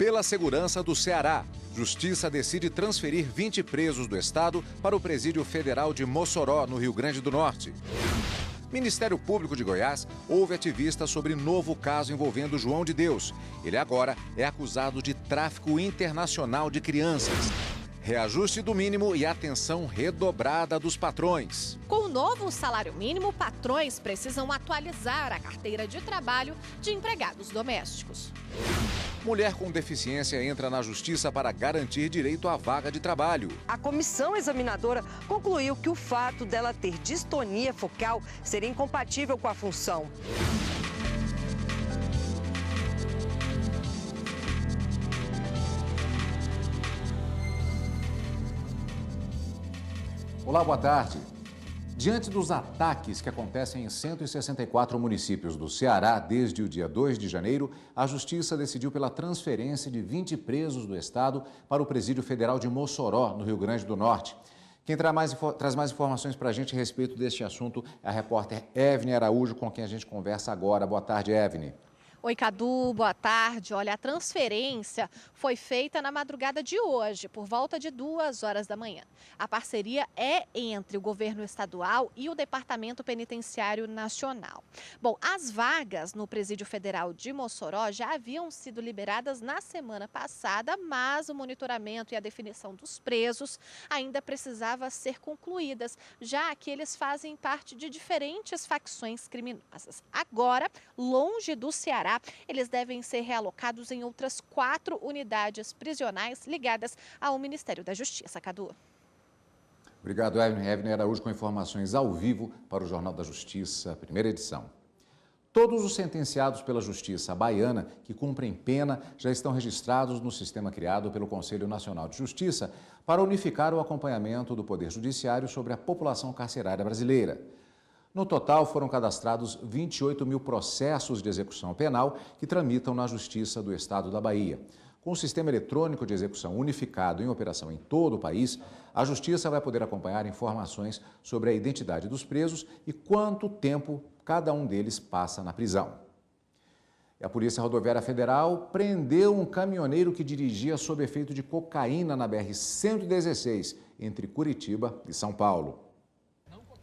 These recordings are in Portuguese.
Pela segurança do Ceará, Justiça decide transferir 20 presos do estado para o Presídio Federal de Mossoró, no Rio Grande do Norte. Ministério Público de Goiás ouve ativista sobre novo caso envolvendo João de Deus. Ele agora é acusado de tráfico internacional de crianças. Reajuste do mínimo e atenção redobrada dos patrões. Com o novo salário mínimo, patrões precisam atualizar a carteira de trabalho de empregados domésticos. Mulher com deficiência entra na justiça para garantir direito à vaga de trabalho. A comissão examinadora concluiu que o fato dela ter distonia focal seria incompatível com a função. Olá, boa tarde. Diante dos ataques que acontecem em 164 municípios do Ceará desde o dia 2 de janeiro, a Justiça decidiu pela transferência de 20 presos do estado para o Presídio Federal de Mossoró, no Rio Grande do Norte. Quem traz mais informações para a gente a respeito deste assunto é a repórter Evne Araújo, com quem a gente conversa agora. Boa tarde, Evne. Oi, Cadu, boa tarde. Olha, a transferência foi feita na madrugada de hoje, por volta de 2 horas da manhã. A parceria é entre o governo estadual e o Departamento Penitenciário Nacional. Bom, as vagas no Presídio Federal de Mossoró já haviam sido liberadas na semana passada, mas o monitoramento e a definição dos presos ainda precisava ser concluídas, já que eles fazem parte de diferentes facções criminosas. Agora, longe do Ceará, eles devem ser realocados em outras 4 unidades prisionais ligadas ao Ministério da Justiça. Cadu. Obrigado, Evne Araújo, com informações ao vivo para o Jornal da Justiça, primeira edição. Todos os sentenciados pela Justiça baiana que cumprem pena já estão registrados no sistema criado pelo Conselho Nacional de Justiça para unificar o acompanhamento do Poder Judiciário sobre a população carcerária brasileira. No total, foram cadastrados 28 mil processos de execução penal que tramitam na Justiça do Estado da Bahia. Com o sistema eletrônico de execução unificado em operação em todo o país, a Justiça vai poder acompanhar informações sobre a identidade dos presos e quanto tempo cada um deles passa na prisão. E a Polícia Rodoviária Federal prendeu um caminhoneiro que dirigia sob efeito de cocaína na BR-116, entre Curitiba e São Paulo.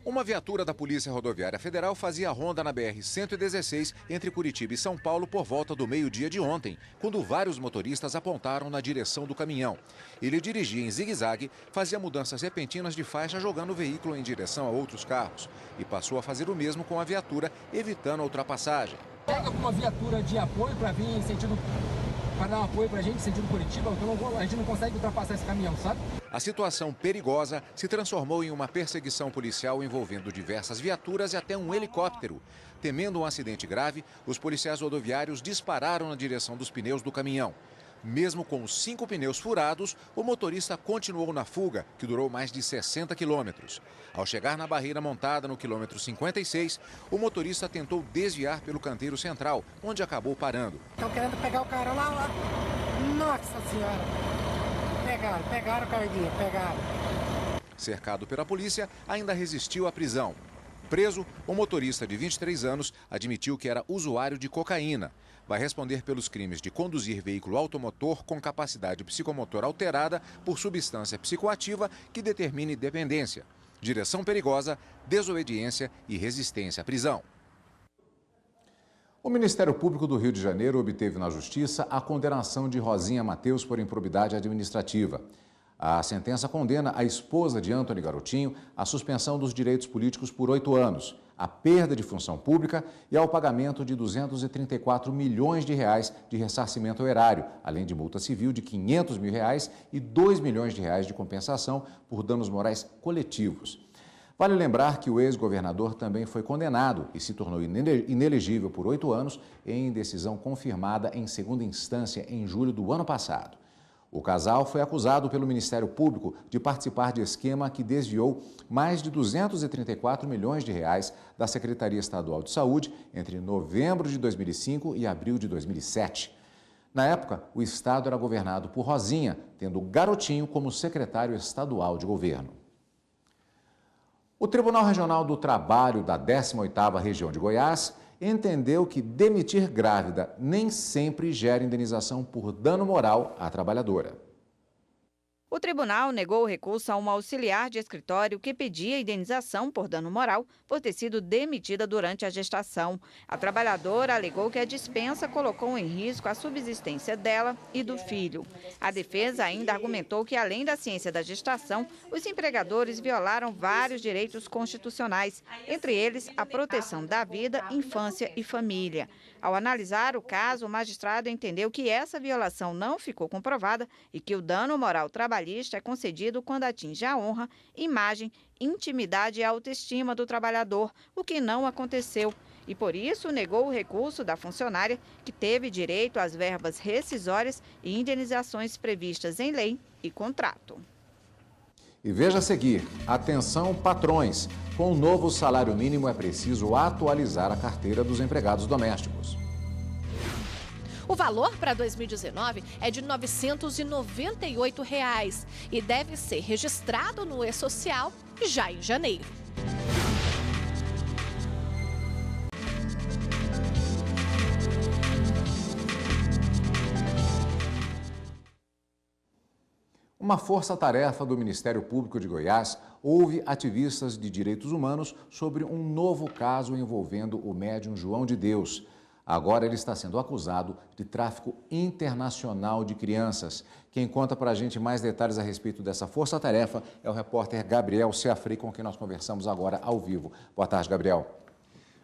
Uma viatura da Polícia Rodoviária Federal fazia ronda na BR-116 entre Curitiba e São Paulo por volta do meio-dia de ontem, quando vários motoristas apontaram na direção do caminhão. Ele dirigia em zigue-zague, fazia mudanças repentinas de faixa jogando o veículo em direção a outros carros e passou a fazer o mesmo com a viatura, evitando a ultrapassagem. Pega uma viatura de apoio para vir em sentido, para dar um apoio para a gente, sentido Curitiba, então a gente não consegue ultrapassar esse caminhão, sabe? A situação perigosa se transformou em uma perseguição policial envolvendo diversas viaturas e até um helicóptero. Temendo um acidente grave, os policiais rodoviários dispararam na direção dos pneus do caminhão. Mesmo com os 5 pneus furados, o motorista continuou na fuga, que durou mais de 60 quilômetros. Ao chegar na barreira montada no quilômetro 56, o motorista tentou desviar pelo canteiro central, onde acabou parando. Estão querendo pegar o cara lá. Nossa Senhora! Pegaram o carguinho, pegaram. Cercado pela polícia, ainda resistiu à prisão. Preso, o motorista de 23 anos admitiu que era usuário de cocaína. Vai responder pelos crimes de conduzir veículo automotor com capacidade psicomotor alterada por substância psicoativa que determine dependência, direção perigosa, desobediência e resistência à prisão. O Ministério Público do Rio de Janeiro obteve na Justiça a condenação de Rosinha Mateus por improbidade administrativa. A sentença condena a esposa de Antony Garotinho à suspensão dos direitos políticos por 8 anos, à perda de função pública e ao pagamento de 234 milhões de reais de ressarcimento ao erário, além de multa civil de 500 mil reais e 2 milhões de reais de compensação por danos morais coletivos. Vale lembrar que o ex-governador também foi condenado e se tornou inelegível por 8 anos em decisão confirmada em segunda instância em julho do ano passado. O casal foi acusado pelo Ministério Público de participar de esquema que desviou mais de 234 milhões de reais da Secretaria Estadual de Saúde entre novembro de 2005 e abril de 2007. Na época, o estado era governado por Rosinha, tendo Garotinho como secretário estadual de governo. O Tribunal Regional do Trabalho da 18ª Região de Goiás entendeu que demitir grávida nem sempre gera indenização por dano moral à trabalhadora. O tribunal negou o recurso a uma auxiliar de escritório que pedia indenização por dano moral por ter sido demitida durante a gestação. A trabalhadora alegou que a dispensa colocou em risco a subsistência dela e do filho. A defesa ainda argumentou que, além da ciência da gestação, os empregadores violaram vários direitos constitucionais, entre eles a proteção da vida, infância e família. Ao analisar o caso, o magistrado entendeu que essa violação não ficou comprovada e que o dano moral trabalhista é concedido quando atinge a honra, imagem, intimidade e autoestima do trabalhador, o que não aconteceu. E por isso negou o recurso da funcionária, que teve direito às verbas rescisórias e indenizações previstas em lei e contrato. E veja a seguir, atenção patrões, com o novo salário mínimo é preciso atualizar a carteira dos empregados domésticos. O valor para 2019 é de R$ 998 e deve ser registrado no E-Social já em janeiro. Uma força-tarefa do Ministério Público de Goiás ouve ativistas de direitos humanos sobre um novo caso envolvendo o médium João de Deus. Agora ele está sendo acusado de tráfico internacional de crianças. Quem conta para a gente mais detalhes a respeito dessa força-tarefa é o repórter Gabriel Seafri, com quem nós conversamos agora ao vivo. Boa tarde, Gabriel.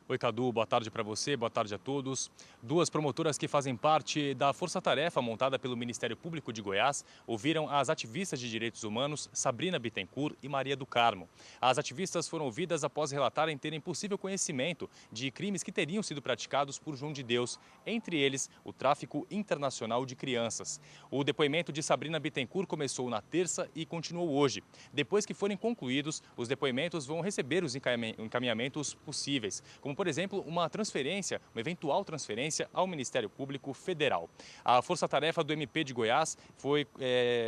Oi, Cadu, boa tarde para você, boa tarde a todos. Duas promotoras que fazem parte da força-tarefa montada pelo Ministério Público de Goiás ouviram as ativistas de direitos humanos Sabrina Bittencourt e Maria do Carmo. As ativistas foram ouvidas após relatarem terem possível conhecimento de crimes que teriam sido praticados por João de Deus, entre eles o tráfico internacional de crianças. O depoimento de Sabrina Bittencourt começou na terça e continuou hoje. Depois que forem concluídos, os depoimentos vão receber os encaminhamentos possíveis, como por exemplo, uma eventual transferência ao Ministério Público Federal. A força-tarefa do MP de Goiás foi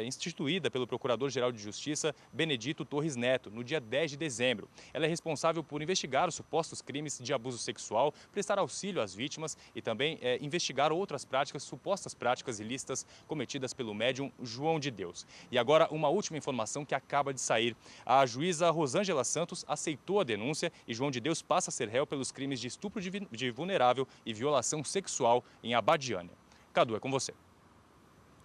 instituída pelo Procurador-Geral de Justiça, Benedito Torres Neto, no dia 10 de dezembro. Ela é responsável por investigar os supostos crimes de abuso sexual, prestar auxílio às vítimas e também investigar outras supostas práticas ilícitas cometidas pelo médium João de Deus. E agora, uma última informação que acaba de sair. A juíza Rosângela Santos aceitou a denúncia e João de Deus passa a ser réu pelos crimes de estupro de vulnerável e violação sexual em Abadiânia. Cadu, é com você.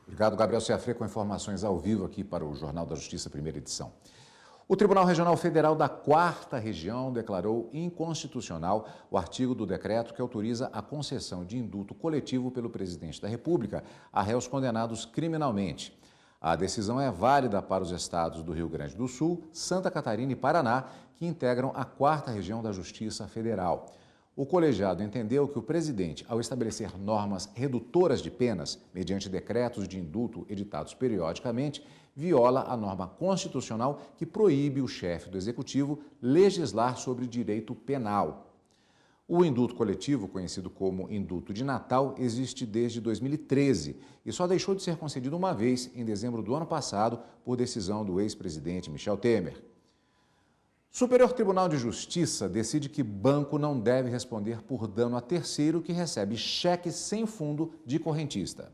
Obrigado, Gabriel Seafre, com informações ao vivo aqui para o Jornal da Justiça, primeira edição. O Tribunal Regional Federal da 4ª Região declarou inconstitucional o artigo do decreto que autoriza a concessão de indulto coletivo pelo presidente da República a réus condenados criminalmente. A decisão é válida para os estados do Rio Grande do Sul, Santa Catarina e Paraná, que integram a 4ª Região da Justiça Federal. O colegiado entendeu que o presidente, ao estabelecer normas redutoras de penas, mediante decretos de indulto editados periodicamente, viola a norma constitucional que proíbe o chefe do Executivo legislar sobre direito penal. O indulto coletivo, conhecido como indulto de Natal, existe desde 2013 e só deixou de ser concedido uma vez, em dezembro do ano passado, por decisão do ex-presidente Michel Temer. Superior Tribunal de Justiça decide que banco não deve responder por dano a terceiro que recebe cheque sem fundo de correntista.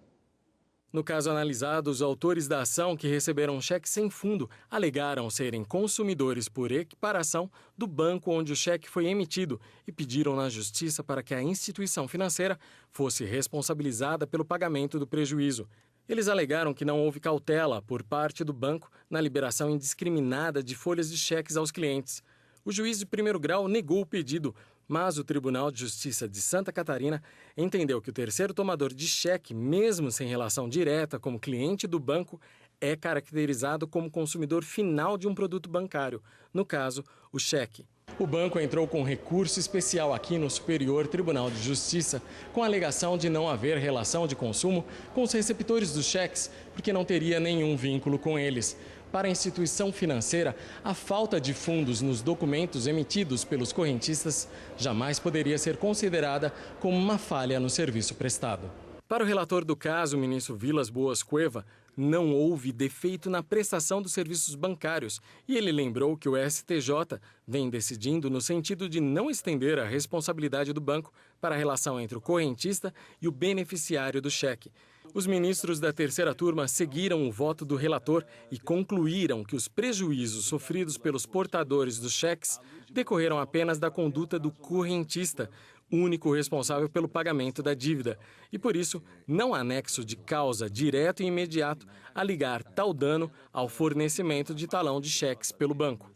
No caso analisado, os autores da ação que receberam um cheque sem fundo alegaram serem consumidores por equiparação do banco onde o cheque foi emitido e pediram na Justiça para que a instituição financeira fosse responsabilizada pelo pagamento do prejuízo. Eles alegaram que não houve cautela por parte do banco na liberação indiscriminada de folhas de cheques aos clientes. O juiz de primeiro grau negou o pedido, mas o Tribunal de Justiça de Santa Catarina entendeu que o terceiro tomador de cheque, mesmo sem relação direta como cliente do banco, é caracterizado como consumidor final de um produto bancário, no caso, o cheque. O banco entrou com recurso especial aqui no Superior Tribunal de Justiça, com a alegação de não haver relação de consumo com os receptores dos cheques, porque não teria nenhum vínculo com eles. Para a instituição financeira, a falta de fundos nos documentos emitidos pelos correntistas jamais poderia ser considerada como uma falha no serviço prestado. Para o relator do caso, o ministro Vilas Boas Cueva, não houve defeito na prestação dos serviços bancários e ele lembrou que o STJ vem decidindo no sentido de não estender a responsabilidade do banco para a relação entre o correntista e o beneficiário do cheque. Os ministros da terceira turma seguiram o voto do relator e concluíram que os prejuízos sofridos pelos portadores dos cheques decorreram apenas da conduta do correntista, único responsável pelo pagamento da dívida, e por isso não há nexo de causa direto e imediato a ligar tal dano ao fornecimento de talão de cheques pelo banco.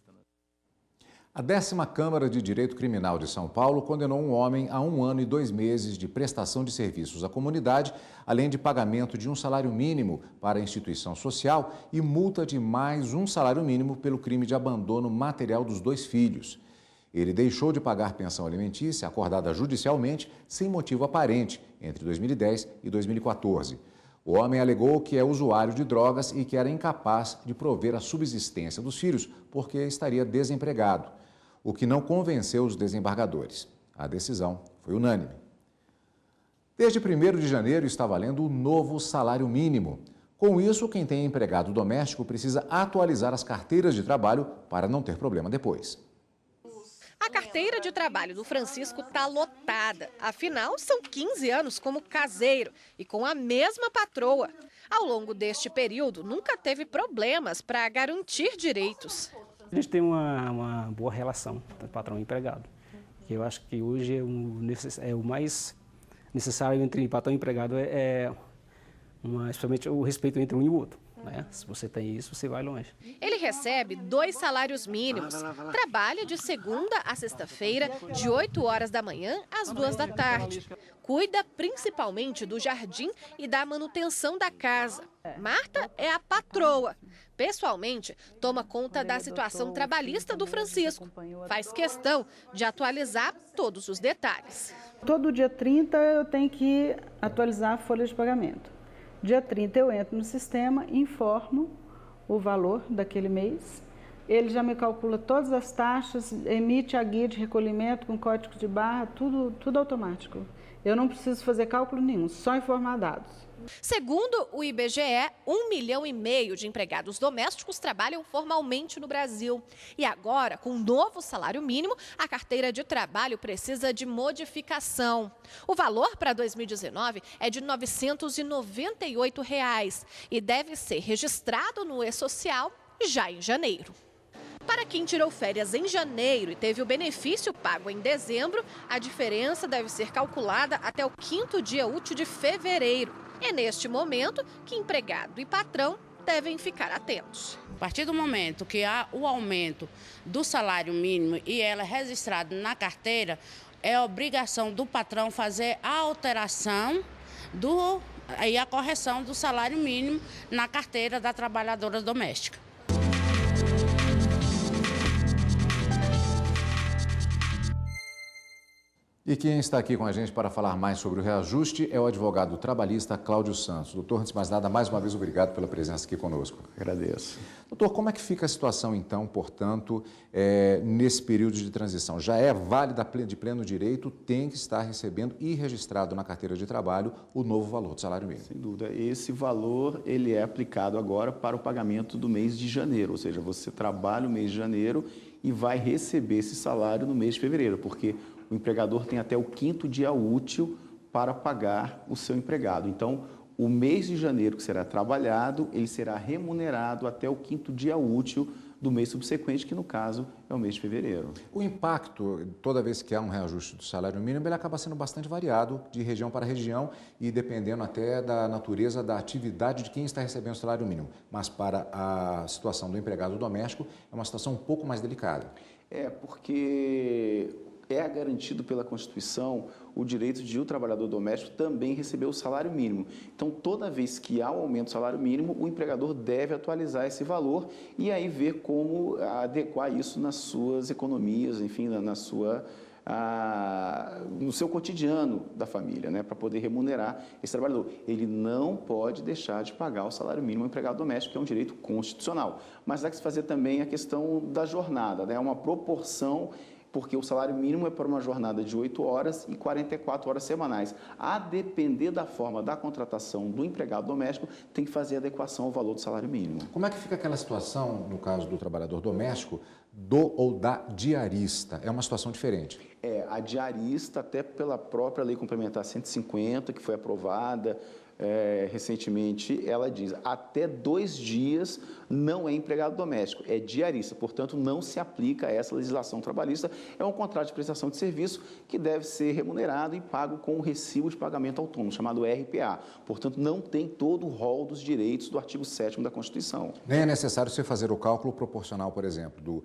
A 10ª Câmara de Direito Criminal de São Paulo condenou um homem a 1 ano e 2 meses de prestação de serviços à comunidade, além de pagamento de um salário mínimo para a instituição social e multa de mais um salário mínimo pelo crime de abandono material dos 2 filhos. Ele deixou de pagar pensão alimentícia acordada judicialmente sem motivo aparente entre 2010 e 2014. O homem alegou que é usuário de drogas e que era incapaz de prover a subsistência dos filhos porque estaria desempregado, o que não convenceu os desembargadores. A decisão foi unânime. Desde 1º de janeiro está valendo o novo salário mínimo. Com isso, quem tem empregado doméstico precisa atualizar as carteiras de trabalho para não ter problema depois. A carteira de trabalho do Francisco está lotada. Afinal, são 15 anos como caseiro e com a mesma patroa. Ao longo deste período, nunca teve problemas para garantir direitos. A gente tem uma boa relação, patrão e empregado. Eu acho que hoje é o mais necessário entre patrão e empregado, principalmente o respeito entre um e o outro. Se você tem isso, você vai longe. Ele recebe 2 salários mínimos. Trabalha de segunda a sexta-feira, de 8 horas da manhã às 2 da tarde. Cuida principalmente do jardim e da manutenção da casa. Marta é a patroa. Pessoalmente, toma conta da situação trabalhista do Francisco. Faz questão de atualizar todos os detalhes. Todo dia 30 eu tenho que atualizar a folha de pagamento. Dia 30 eu entro no sistema, informo o valor daquele mês. Ele já me calcula todas as taxas, emite a guia de recolhimento com código de barra, tudo automático. Eu não preciso fazer cálculo nenhum, só informar dados. Segundo o IBGE, 1,5 milhão de empregados domésticos trabalham formalmente no Brasil. E agora, com o novo salário mínimo, a carteira de trabalho precisa de modificação. O valor para 2019 é de R$ 998 e deve ser registrado no E-Social já em janeiro. Para quem tirou férias em janeiro e teve o benefício pago em dezembro, a diferença deve ser calculada até o 5º dia útil de fevereiro. É neste momento que empregado e patrão devem ficar atentos. A partir do momento que há o aumento do salário mínimo e ela é registrada na carteira, é obrigação do patrão fazer a alteração e a correção do salário mínimo na carteira da trabalhadora doméstica. E quem está aqui com a gente para falar mais sobre o reajuste é o advogado trabalhista Cláudio Santos. Doutor, antes de mais nada, mais uma vez, obrigado pela presença aqui conosco. Agradeço. Doutor, como é que fica a situação, então, portanto, nesse período de transição? Já é válida de pleno direito, tem que estar recebendo e registrado na carteira de trabalho o novo valor do salário mínimo? Sem dúvida. Esse valor ele é aplicado agora para o pagamento do mês de janeiro, ou seja, você trabalha o mês de janeiro e vai receber esse salário no mês de fevereiro, porque o empregador tem até o 5º dia útil para pagar o seu empregado. Então, o mês de janeiro que será trabalhado, ele será remunerado até o 5º dia útil do mês subsequente, que no caso é o mês de fevereiro. O impacto, toda vez que há um reajuste do salário mínimo, ele acaba sendo bastante variado de região para região e dependendo até da natureza da atividade de quem está recebendo o salário mínimo. Mas para a situação do empregado doméstico, é uma situação um pouco mais delicada. Porque é garantido pela Constituição o direito de o trabalhador doméstico também receber o salário mínimo. Então, toda vez que há um aumento do salário mínimo, o empregador deve atualizar esse valor e aí ver como adequar isso nas suas economias, enfim, no seu cotidiano da família, para poder remunerar esse trabalhador. Ele não pode deixar de pagar o salário mínimo ao empregado doméstico, que é um direito constitucional. Mas há que se fazer também a questão da jornada, uma proporção porque o salário mínimo é para uma jornada de 8 horas e 44 horas semanais. A depender da forma da contratação do empregado doméstico, tem que fazer adequação ao valor do salário mínimo. Como é que fica aquela situação, no caso do trabalhador doméstico, do ou da diarista? É uma situação diferente. A diarista, até pela própria Lei Complementar 150, que foi aprovada recentemente, ela diz até 2 dias não é empregado doméstico, é diarista, portanto não se aplica a essa legislação trabalhista, é um contrato de prestação de serviço que deve ser remunerado e pago com o recibo de pagamento autônomo, chamado RPA, portanto não tem todo o rol dos direitos do artigo 7º da Constituição. Nem é necessário você fazer o cálculo proporcional, por exemplo,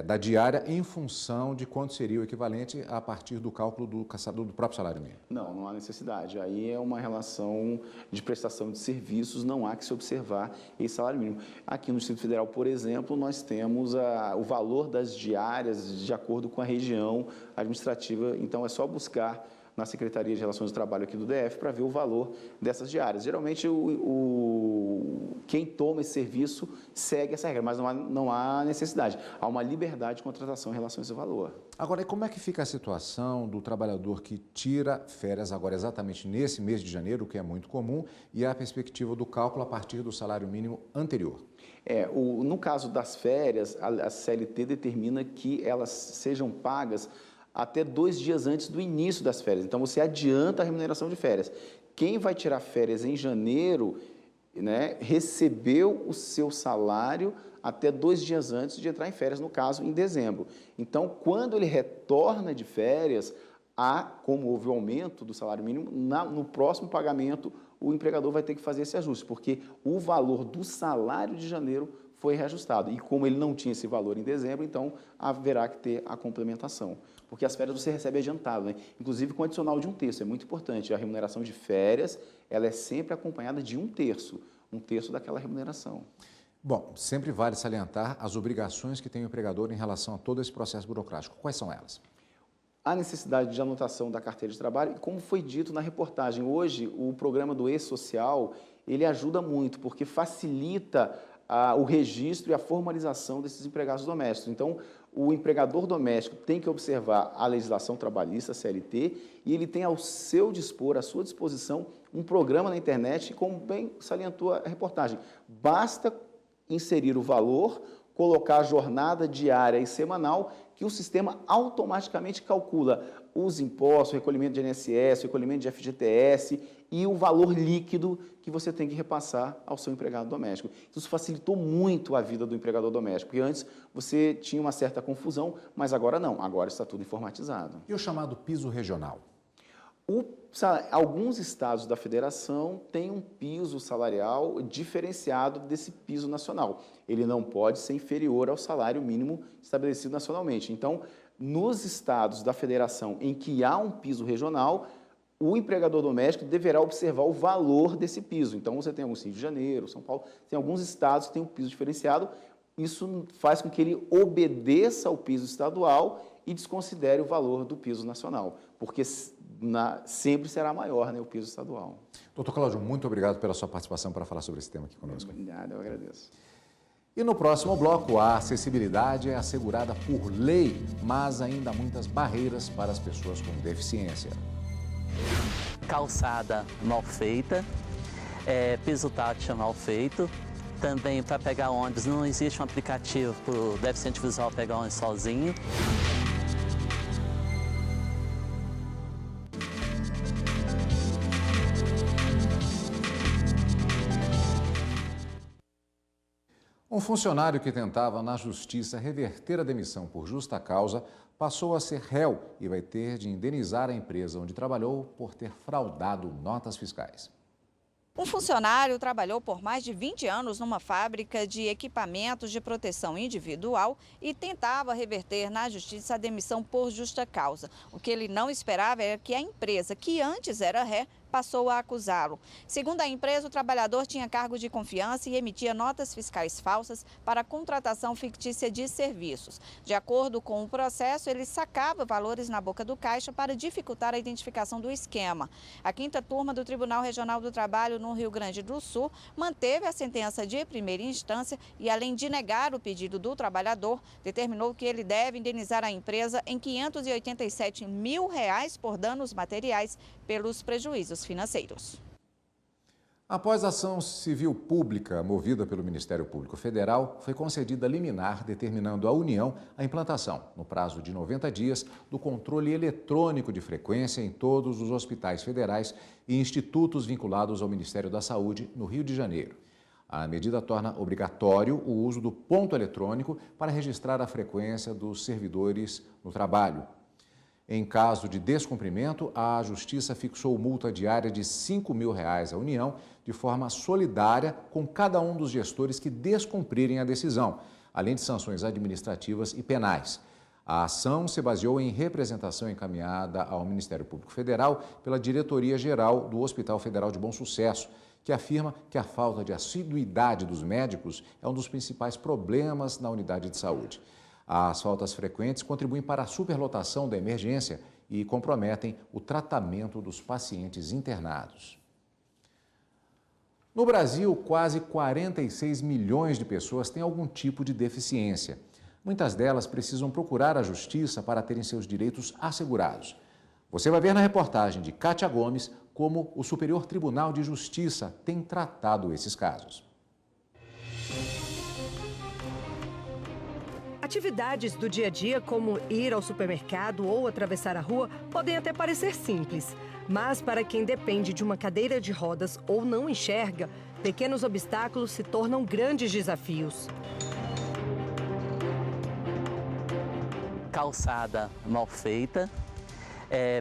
da diária em função de quanto seria o equivalente a partir do cálculo do próprio salário mínimo. Não há necessidade, aí é uma relação de prestação de serviços, não há que se observar esse salário mínimo. Aqui no Distrito Federal, por exemplo, nós temos o valor das diárias de acordo com a região administrativa, então é só buscar na Secretaria de Relações do Trabalho aqui do DF para ver o valor dessas diárias. Geralmente, quem toma esse serviço segue essa regra, mas não há necessidade. Há uma liberdade de contratação em relação a esse valor. Agora, e como é que fica a situação do trabalhador que tira férias agora exatamente nesse mês de janeiro, que é muito comum, e a perspectiva do cálculo a partir do salário mínimo anterior? No caso das férias, a CLT determina que elas sejam pagas até 2 dias antes do início das férias. Então, você adianta a remuneração de férias. Quem vai tirar férias em janeiro, recebeu o seu salário até 2 dias antes de entrar em férias, no caso, em dezembro. Então, quando ele retorna de férias, como houve o aumento do salário mínimo, no próximo pagamento, o empregador vai ter que fazer esse ajuste, porque o valor do salário de janeiro foi reajustado. E como ele não tinha esse valor em dezembro, então haverá que ter a complementação. Porque as férias você recebe adiantado, inclusive com adicional de 1/3, é muito importante. A remuneração de férias, ela é sempre acompanhada de 1/3 daquela remuneração. Bom, sempre vale salientar as obrigações que tem o empregador em relação a todo esse processo burocrático. Quais são elas? A necessidade de anotação da carteira de trabalho, e como foi dito na reportagem, hoje o programa do E-Social, ele ajuda muito, porque facilita o registro e a formalização desses empregados domésticos. Então, o empregador doméstico tem que observar a legislação trabalhista, a CLT, e ele tem ao seu dispor, à sua disposição, um programa na internet, como bem salientou a reportagem. Basta inserir o valor, colocar a jornada diária e semanal, que o sistema automaticamente calcula os impostos, o recolhimento de INSS, o recolhimento de FGTS e o valor líquido que você tem que repassar ao seu empregado doméstico. Isso facilitou muito a vida do empregador doméstico, porque antes você tinha uma certa confusão, mas agora não, agora está tudo informatizado. E o chamado piso regional? Alguns estados da federação têm um piso salarial diferenciado desse piso nacional. Ele não pode ser inferior ao salário mínimo estabelecido nacionalmente. Então, nos estados da federação em que há um piso regional, o empregador doméstico deverá observar o valor desse piso. Então, você tem alguns Rio de Janeiro, São Paulo, tem alguns estados que têm um piso diferenciado. Isso faz com que ele obedeça ao piso estadual e desconsidere o valor do piso nacional, porque sempre será maior, o piso estadual. Doutor Cláudio, muito obrigado pela sua participação para falar sobre esse tema aqui conosco. Obrigado, eu agradeço. E no próximo bloco, a acessibilidade é assegurada por lei, mas ainda há muitas barreiras para as pessoas com deficiência. Calçada mal feita, piso tátil mal feito. Também para pegar ônibus não existe um aplicativo para o deficiente visual pegar ônibus sozinho. Um funcionário que tentava na justiça reverter a demissão por justa causa passou a ser réu e vai ter de indenizar a empresa onde trabalhou por ter fraudado notas fiscais. Um funcionário trabalhou por mais de 20 anos numa fábrica de equipamentos de proteção individual e tentava reverter na justiça a demissão por justa causa. O que ele não esperava era que a empresa, que antes era ré, passou a acusá-lo. Segundo a empresa, o trabalhador tinha cargo de confiança e emitia notas fiscais falsas para a contratação fictícia de serviços. De acordo com o processo, ele sacava valores na boca do caixa para dificultar a identificação do esquema. A 5ª turma do Tribunal Regional do Trabalho no Rio Grande do Sul manteve a sentença de primeira instância e, além de negar o pedido do trabalhador, determinou que ele deve indenizar a empresa em R$ 587 mil por danos materiais pelos prejuízos financeiros. Após a ação civil pública movida pelo Ministério Público Federal, foi concedida liminar determinando à União a implantação, no prazo de 90 dias, do controle eletrônico de frequência em todos os hospitais federais e institutos vinculados ao Ministério da Saúde no Rio de Janeiro. A medida torna obrigatório o uso do ponto eletrônico para registrar a frequência dos servidores no trabalho. Em caso de descumprimento, a Justiça fixou multa diária de R$ 5 mil à União, de forma solidária com cada um dos gestores que descumprirem a decisão, além de sanções administrativas e penais. A ação se baseou em representação encaminhada ao Ministério Público Federal pela Diretoria-Geral do Hospital Federal de Bom Sucesso, que afirma que a falta de assiduidade dos médicos é um dos principais problemas na unidade de saúde. As faltas frequentes contribuem para a superlotação da emergência e comprometem o tratamento dos pacientes internados. No Brasil, quase 46 milhões de pessoas têm algum tipo de deficiência. Muitas delas precisam procurar a justiça para terem seus direitos assegurados. Você vai ver na reportagem de Kátia Gomes como o Superior Tribunal de Justiça tem tratado esses casos. Atividades do dia a dia, como ir ao supermercado ou atravessar a rua, podem até parecer simples. Mas para quem depende de uma cadeira de rodas ou não enxerga, pequenos obstáculos se tornam grandes desafios. Calçada mal feita,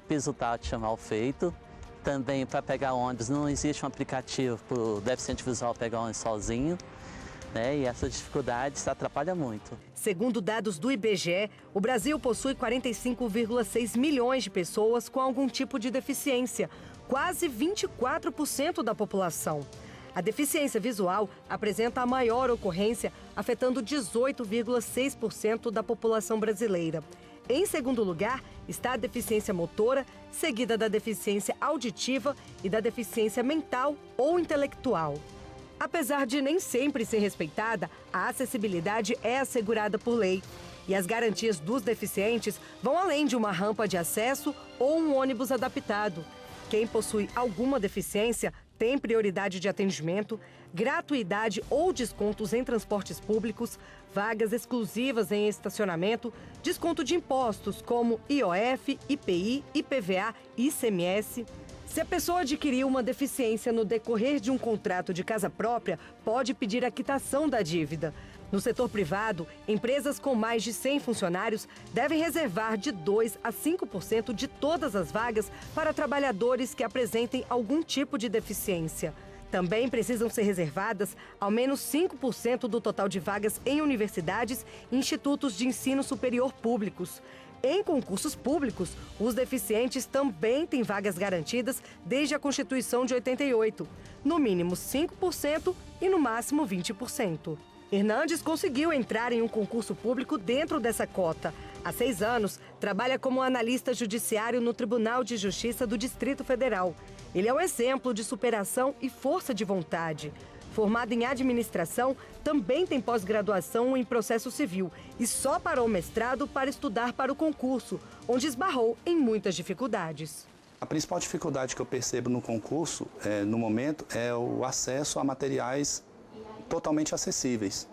piso tátil mal feito. Também para pegar ônibus não existe um aplicativo para o deficiente visual pegar ônibus sozinho. E essa dificuldade atrapalha muito. Segundo dados do IBGE, o Brasil possui 45,6 milhões de pessoas com algum tipo de deficiência, quase 24% da população. A deficiência visual apresenta a maior ocorrência, afetando 18,6% da população brasileira. Em segundo lugar, está a deficiência motora, seguida da deficiência auditiva e da deficiência mental ou intelectual. Apesar de nem sempre ser respeitada, a acessibilidade é assegurada por lei. E as garantias dos deficientes vão além de uma rampa de acesso ou um ônibus adaptado. Quem possui alguma deficiência tem prioridade de atendimento, gratuidade ou descontos em transportes públicos, vagas exclusivas em estacionamento, desconto de impostos como IOF, IPI, IPVA e ICMS. Se a pessoa adquiriu uma deficiência no decorrer de um contrato de casa própria, pode pedir a quitação da dívida. No setor privado, empresas com mais de 100 funcionários devem reservar de 2% a 5% de todas as vagas para trabalhadores que apresentem algum tipo de deficiência. Também precisam ser reservadas ao menos 5% do total de vagas em universidades e institutos de ensino superior públicos. Em concursos públicos, os deficientes também têm vagas garantidas desde a Constituição de 88, no mínimo 5% e no máximo 20%. Hernandes conseguiu entrar em um concurso público dentro dessa cota. Há 6 anos, trabalha como analista judiciário no Tribunal de Justiça do Distrito Federal. Ele é um exemplo de superação e força de vontade. Formado em administração, também tem pós-graduação em processo civil e só parou o mestrado para estudar para o concurso, onde esbarrou em muitas dificuldades. A principal dificuldade que eu percebo no concurso, no momento, é o acesso a materiais totalmente acessíveis,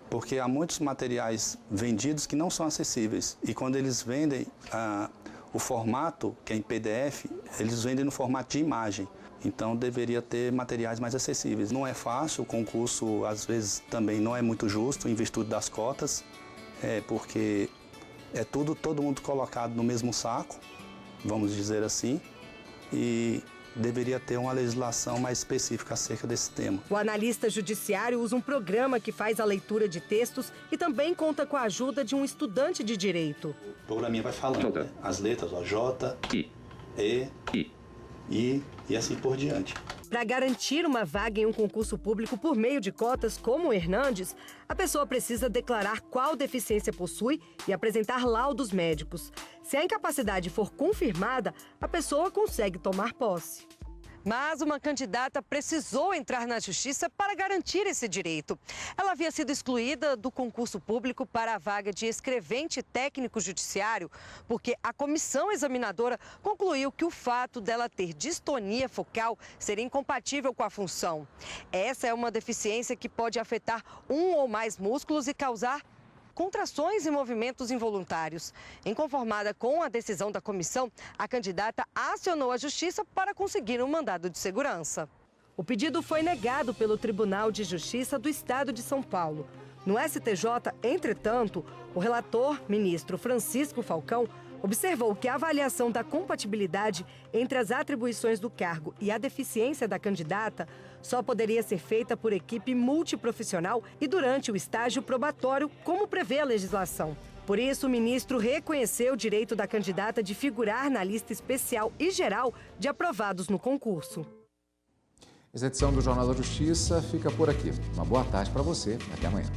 porque há muitos materiais vendidos que não são acessíveis e quando eles vendem o formato, que é em PDF, eles vendem no formato de imagem. Então deveria ter materiais mais acessíveis. Não é fácil, o concurso às vezes também não é muito justo em virtude das cotas, porque é todo mundo colocado no mesmo saco, vamos dizer assim, e deveria ter uma legislação mais específica acerca desse tema. O analista judiciário usa um programa que faz a leitura de textos e também conta com a ajuda de um estudante de direito. O programinha vai falando, as letras, J, E, I, e assim por diante. Para garantir uma vaga em um concurso público por meio de cotas como o Hernandes, a pessoa precisa declarar qual deficiência possui e apresentar laudos médicos. Se a incapacidade for confirmada, a pessoa consegue tomar posse. Mas uma candidata precisou entrar na justiça para garantir esse direito. Ela havia sido excluída do concurso público para a vaga de escrevente técnico judiciário, porque a comissão examinadora concluiu que o fato dela ter distonia focal seria incompatível com a função. Essa é uma deficiência que pode afetar um ou mais músculos e causar contrações e movimentos involuntários. Inconformada com a decisão da comissão, a candidata acionou a justiça para conseguir um mandado de segurança. O pedido foi negado pelo Tribunal de Justiça do Estado de São Paulo. No STJ, entretanto, o relator, ministro Francisco Falcão, observou que a avaliação da compatibilidade entre as atribuições do cargo e a deficiência da candidata só poderia ser feita por equipe multiprofissional e durante o estágio probatório, como prevê a legislação. Por isso, o ministro reconheceu o direito da candidata de figurar na lista especial e geral de aprovados no concurso. Essa edição do Jornal da Justiça fica por aqui. Uma boa tarde para você e até amanhã.